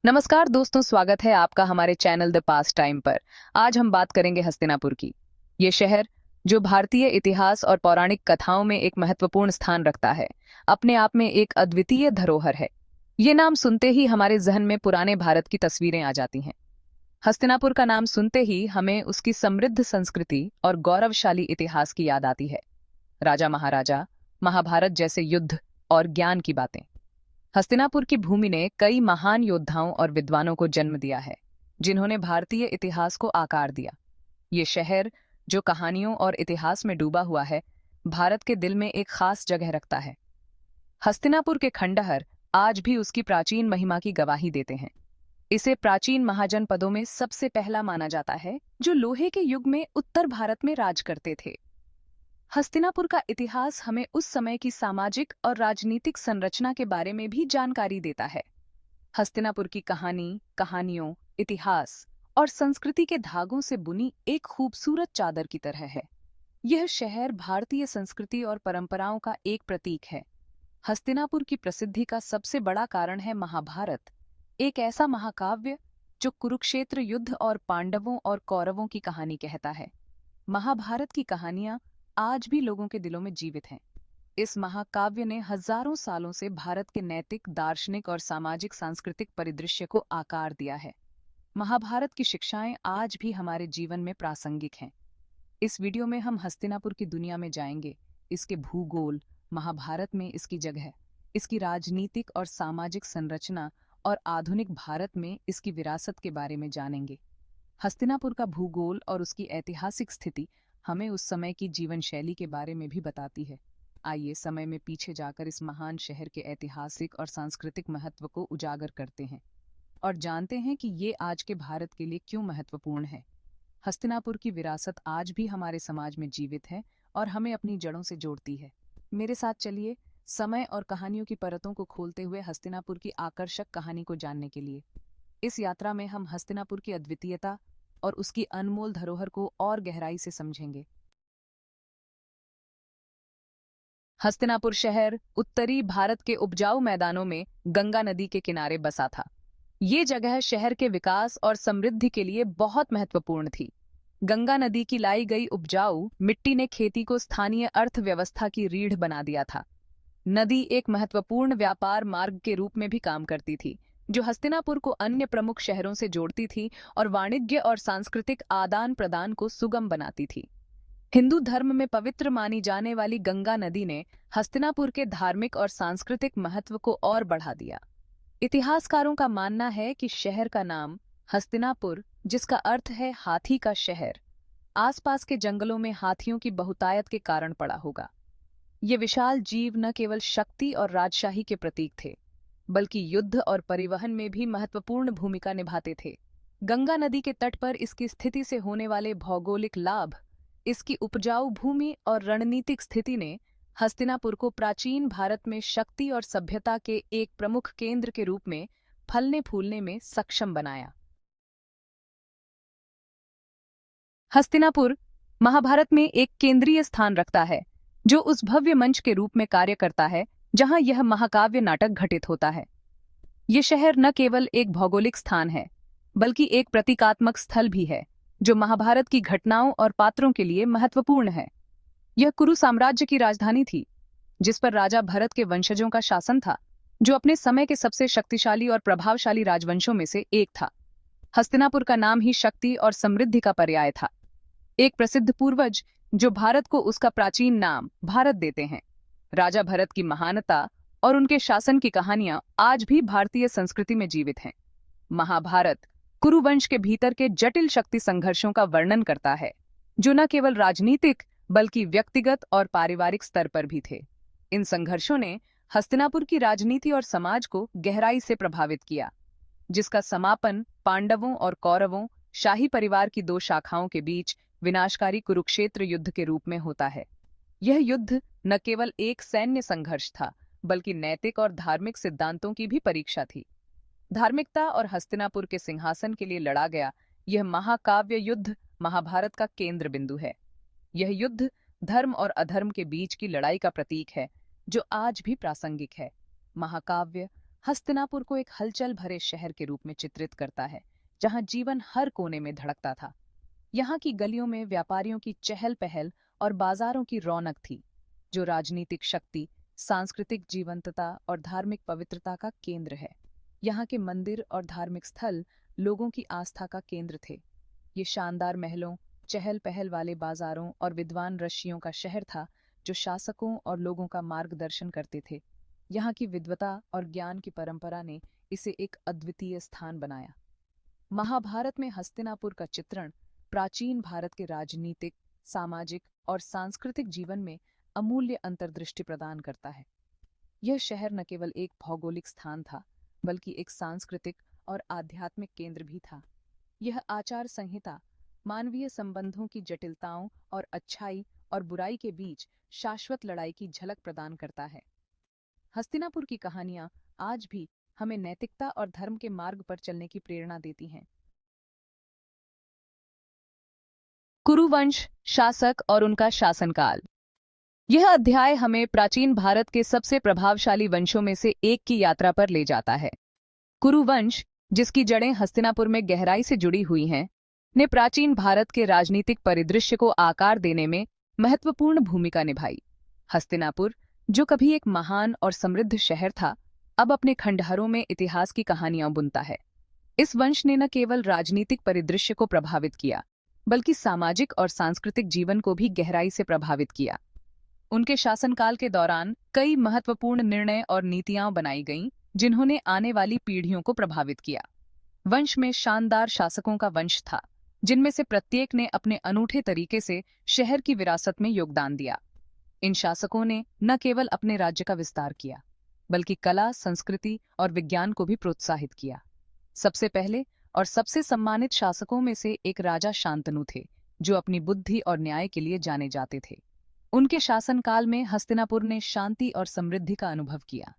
नमस्कार दोस्तों, स्वागत है आपका हमारे चैनल द पास टाइम पर। आज हम बात करेंगे हस्तिनापुर की। ये शहर जो भारतीय इतिहास और पौराणिक कथाओं में एक महत्वपूर्ण स्थान रखता है, अपने आप में एक अद्वितीय धरोहर है। ये नाम सुनते ही हमारे जहन में पुराने भारत की तस्वीरें आ जाती हैं। हस्तिनापुर का नाम सुनते ही हमें उसकी समृद्ध संस्कृति और गौरवशाली इतिहास की याद आती है। राजा महाराजा, महाभारत जैसे युद्ध और ज्ञान की बातें। हस्तिनापुर की भूमि ने कई महान योद्धाओं और विद्वानों को जन्म दिया है, जिन्होंने भारतीय इतिहास को आकार दिया। ये शहर, जो कहानियों और इतिहास में डूबा हुआ है, भारत के दिल में एक खास जगह रखता है। हस्तिनापुर के खंडहर आज भी उसकी प्राचीन महिमा की गवाही देते हैं। इसे प्राचीन महाजनपदों में सबसे पहला माना जाता है, जो लोहे के युग में उत्तर भारत में राज करते थे। हस्तिनापुर का इतिहास हमें उस समय की सामाजिक और राजनीतिक संरचना के बारे में भी जानकारी देता है। हस्तिनापुर की कहानी, कहानियों, इतिहास और संस्कृति के धागों से बुनी एक खूबसूरत चादर की तरह है। यह शहर भारतीय संस्कृति और परंपराओं का एक प्रतीक है। हस्तिनापुर की प्रसिद्धि का सबसे बड़ा कारण है महाभारत, एक ऐसा महाकाव्य जो कुरुक्षेत्र युद्ध और पांडवों और कौरवों की कहानी कहता है। महाभारत की कहानियां आज भी लोगों के दिलों में जीवित हैं। इस महाकाव्य ने हजारों सालों से भारत के नैतिक, दार्शनिक और सामाजिक सांस्कृतिक परिदृश्य को आकार दिया है। महाभारत की शिक्षाएं आज भी हमारे जीवन में प्रासंगिक हैं। इस वीडियो में हम हस्तिनापुर की दुनिया में जाएंगे, इसके भूगोल, महाभारत में इसकी जगह, इसकी राजनीतिक और सामाजिक संरचना और आधुनिक भारत में इसकी विरासत के बारे में जानेंगे। हस्तिनापुर का भूगोल और उसकी ऐतिहासिक स्थिति हमें उस समय की जीवन शैली के बारे में भी बताती है। आइए समय में पीछे जाकर इस महान शहर के ऐतिहासिक और सांस्कृतिक महत्व को उजागर करते हैं और जानते हैं कि ये आज के भारत के लिए क्यों महत्वपूर्ण है। हस्तिनापुर की विरासत आज भी हमारे समाज में जीवित है और हमें अपनी जड़ों से जोड़ती है। मेरे साथ चलिए, समय और कहानियों की परतों को खोलते हुए हस्तिनापुर की आकर्षक कहानी को जानने के लिए। इस यात्रा में हम हस्तिनापुर की अद्वितीयता और उसकी अनमोल धरोहर को और गहराई से समझेंगे। हस्तिनापुर शहर उत्तरी भारत के उपजाऊ मैदानों में गंगा नदी के किनारे बसा था। ये जगह शहर के विकास और समृद्धि के लिए बहुत महत्वपूर्ण थी। गंगा नदी की लाई गई उपजाऊ मिट्टी ने खेती को स्थानीय अर्थव्यवस्था की रीढ़ बना दिया था। नदी एक महत्वपूर्ण व्यापार मार्ग के रूप में भी काम करती थी, जो हस्तिनापुर को अन्य प्रमुख शहरों से जोड़ती थी और वाणिज्य और सांस्कृतिक आदान प्रदान को सुगम बनाती थी। हिंदू धर्म में पवित्र मानी जाने वाली गंगा नदी ने हस्तिनापुर के धार्मिक और सांस्कृतिक महत्व को और बढ़ा दिया। इतिहासकारों का मानना है कि शहर का नाम हस्तिनापुर, जिसका अर्थ है हाथी का शहर, आसपास के जंगलों में हाथियों की बहुतायत के कारण पड़ा होगा। ये विशाल जीव न केवल शक्ति और राजशाही के प्रतीक थे, बल्कि युद्ध और परिवहन में भी महत्वपूर्ण भूमिका निभाते थे। गंगा नदी के तट पर इसकी स्थिति से होने वाले भौगोलिक लाभ, इसकी उपजाऊ भूमि और रणनीतिक स्थिति ने हस्तिनापुर को प्राचीन भारत में शक्ति और सभ्यता के एक प्रमुख केंद्र के रूप में फलने फूलने में सक्षम बनाया। हस्तिनापुर महाभारत में एक केंद्रीय स्थान रखता है, जो उस भव्य मंच के रूप में कार्य करता है जहां यह महाकाव्य नाटक घटित होता है। यह शहर न केवल एक भौगोलिक स्थान है, बल्कि एक प्रतीकात्मक स्थल भी है, जो महाभारत की घटनाओं और पात्रों के लिए महत्वपूर्ण है। यह कुरु साम्राज्य की राजधानी थी, जिस पर राजा भरत के वंशजों का शासन था, जो अपने समय के सबसे शक्तिशाली और प्रभावशाली राजवंशों में से एक था। हस्तिनापुर का नाम ही शक्ति और समृद्धि का पर्याय था। एक प्रसिद्ध पूर्वज जो भारत को उसका प्राचीन नाम भारत देते हैं। राजा भरत की महानता और उनके शासन की कहानियां आज भी भारतीय संस्कृति में जीवित हैं। महाभारत कुरुवंश के भीतर के जटिल शक्ति संघर्षों का वर्णन करता है, जो न केवल राजनीतिक बल्कि व्यक्तिगत और पारिवारिक स्तर पर भी थे। इन संघर्षों ने हस्तिनापुर की राजनीति और समाज को गहराई से प्रभावित किया, जिसका समापन पांडवों और कौरवों, शाही परिवार की दो शाखाओं के बीच विनाशकारी कुरुक्षेत्र युद्ध के रूप में होता है। यह युद्ध न केवल एक सैन्य संघर्ष था, बल्कि नैतिक और धार्मिक सिद्धांतों की भी परीक्षा थी। धार्मिकता और हस्तिनापुर के सिंहासन के लिए लड़ा गया यह महाकाव्य युद्ध महाभारत का केंद्र बिंदु है। यह युद्ध धर्म और अधर्म के बीच की लड़ाई का प्रतीक है, जो आज भी प्रासंगिक है। महाकाव्य हस्तिनापुर को एक हलचल भरे शहर के रूप में चित्रित करता है, जहां जीवन हर कोने में धड़कता था। यहाँ की गलियों में व्यापारियों की चहल पहल और बाजारों की रौनक थी, जो राजनीतिक शक्ति, सांस्कृतिक जीवंतता और धार्मिक पवित्रता का केंद्र है। यहाँ के मंदिर और धार्मिक स्थल लोगों की आस्था का केंद्र थे। ये शानदार महलों, चहल पहल वाले बाजारों और विद्वान ऋषियों का शहर था, जो शासकों और लोगों का मार्गदर्शन करते थे। यहाँ की विद्वता और ज्ञान की परंपरा ने इसे एक अद्वितीय स्थान बनाया। महाभारत में हस्तिनापुर का चित्रण प्राचीन भारत के राजनीतिक, सामाजिक और सांस्कृतिक जीवन में अमूल्य अंतर्दृष्टि प्रदान करता है। यह शहर न केवल एक भौगोलिक स्थान था, बल्कि एक सांस्कृतिक और आध्यात्मिक केंद्र भी था। यह आचार संहिता मानवीय संबंधों की जटिलताओं और अच्छाई और बुराई के बीच शाश्वत लड़ाई की झलक प्रदान करता है। हस्तिनापुर की कहानियां आज भी हमें नैतिकता और धर्म के मार्ग पर चलने की प्रेरणा देती हैं। कुरुवंश, शासक और उनका शासनकाल। यह अध्याय हमें प्राचीन भारत के सबसे प्रभावशाली वंशों में से एक की यात्रा पर ले जाता है। कुरुवंश, जिसकी जड़ें हस्तिनापुर में गहराई से जुड़ी हुई हैं, ने प्राचीन भारत के राजनीतिक परिदृश्य को आकार देने में महत्वपूर्ण भूमिका निभाई। हस्तिनापुर, जो कभी एक महान और समृद्ध शहर था, अब अपने खंडहरों में इतिहास की कहानियां बुनता है। इस वंश ने न केवल राजनीतिक परिदृश्य को प्रभावित किया, बल्कि सामाजिक और सांस्कृतिक जीवन को भी गहराई से प्रभावित किया। उनके शासनकाल के दौरान कई महत्वपूर्ण निर्णय और नीतियां बनाई गईं, जिन्होंने आने वाली पीढ़ियों को प्रभावित किया। वंश में शानदार शासकों का वंश था, जिनमें से प्रत्येक ने अपने अनूठे तरीके से शहर की विरासत में योगदान दिया। इन शासकों ने न केवल अपने राज्य का विस्तार किया, बल्कि कला, संस्कृति और विज्ञान को भी प्रोत्साहित किया। सबसे पहले और सबसे सम्मानित शासकों में से एक राजा शांतनु थे, जो अपनी बुद्धि और न्याय के लिए जाने जाते थे। उनके शासनकाल में हस्तिनापुर ने शांति और समृद्धि का अनुभव किया।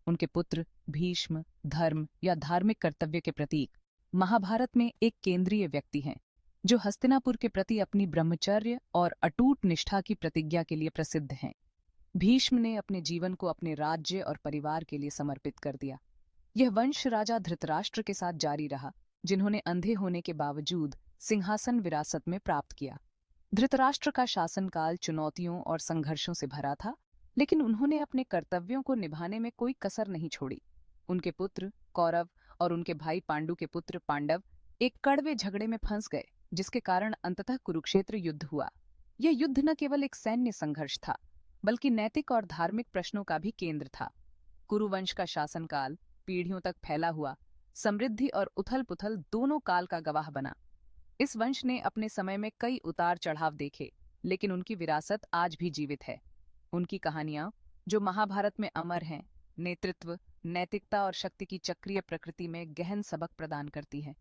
उनके पुत्र भीष्म धर्म या धार्मिक कर्तव्य के प्रतीक महाभारत में एक केंद्रीय व्यक्ति हैं, जो हस्तिनापुर के प्रति अपनी ब्रह्मचर्य और अटूट निष्ठा की प्रतिज्ञा के लिए प्रसिद्ध हैं। भीष्म ने अपने जीवन को अपने राज्य और परिवार के लिए समर्पित कर दिया। यह वंश राजा धृतराष्ट्र के साथ जारी रहा, जिन्होंने अंधे होने के बावजूद सिंहासन विरासत में प्राप्त किया। धृतराष्ट्र का शासनकाल चुनौतियों और संघर्षों से भरा था, लेकिन उन्होंने अपने कर्तव्यों को निभाने में कोई कसर नहीं छोड़ी। उनके पुत्र कौरव और उनके भाई पांडु के पुत्र पांडव एक कड़वे झगड़े में फंस गए, जिसके कारण अंततः कुरुक्षेत्र युद्ध हुआ। यह युद्ध न केवल एक सैन्य संघर्ष था, बल्कि नैतिक और धार्मिक प्रश्नों का भी केंद्र था। कुरुवंश का शासनकाल पीढ़ियों तक फैला हुआ समृद्धि और उथल-पुथल दोनों काल का गवाह बना। इस वंश ने अपने समय में कई उतार चढ़ाव देखे, लेकिन उनकी विरासत आज भी जीवित है। उनकी कहानियां, जो महाभारत में अमर हैं, नेतृत्व, नैतिकता और शक्ति की चक्रीय प्रकृति में गहन सबक प्रदान करती हैं।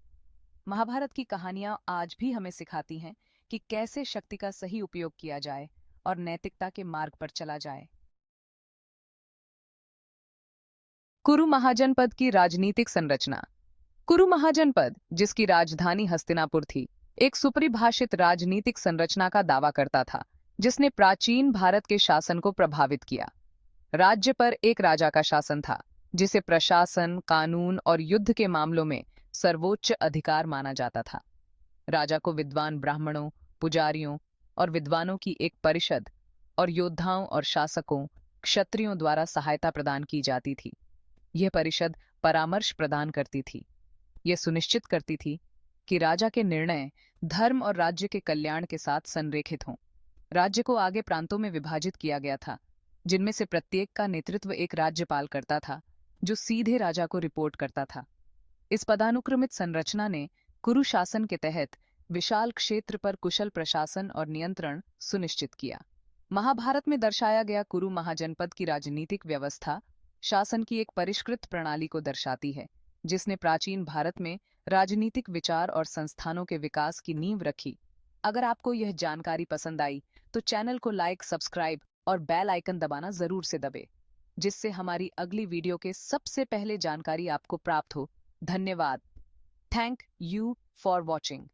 महाभारत की कहानियां आज भी हमें सिखाती हैं कि कैसे शक्ति का सही उपयोग किया जाए और नैतिकता के मार्ग पर चला जाए। कुरु महाजनपद की राजनीतिक संरचना। कुरु महाजनपद, जिसकी राजधानी हस्तिनापुर थी, एक सुपरिभाषित राजनीतिक संरचना का दावा करता था, जिसने प्राचीन भारत के शासन को प्रभावित किया। राज्य पर एक राजा का शासन था, जिसे प्रशासन, कानून और युद्ध के मामलों में सर्वोच्च अधिकार माना जाता था। राजा को विद्वान ब्राह्मणों, पुजारियों और विद्वानों की एक परिषद और योद्धाओं और शासकों, क्षत्रियों द्वारा सहायता प्रदान की जाती थी। यह परिषद परामर्श प्रदान करती थी। यह सुनिश्चित करती थी कि राजा के निर्णय धर्म और राज्य के कल्याण के साथ संरेखित हों। राज्य को आगे प्रांतों में विभाजित किया गया था, जिनमें से प्रत्येक का नेतृत्व एक राज्यपाल करता था, जो सीधे राजा को रिपोर्ट करता था। इस पदानुक्रमित संरचना ने कुरु शासन के तहत विशाल क्षेत्र पर कुशल प्रशासन और नियंत्रण सुनिश्चित किया। महाभारत में दर्शाया गया कुरु महाजनपद की राजनीतिक व्यवस्था शासन की एक परिष्कृत प्रणाली को दर्शाती है, जिसने प्राचीन भारत में राजनीतिक विचार और संस्थानों के विकास की नींव रखी। अगर आपको यह जानकारी पसंद आई, तो चैनल को लाइक, सब्सक्राइब और बेल आइकन दबाना जरूर से दबे, जिससे हमारी अगली वीडियो के सबसे पहले जानकारी आपको प्राप्त हो। धन्यवाद। Thank you for watching.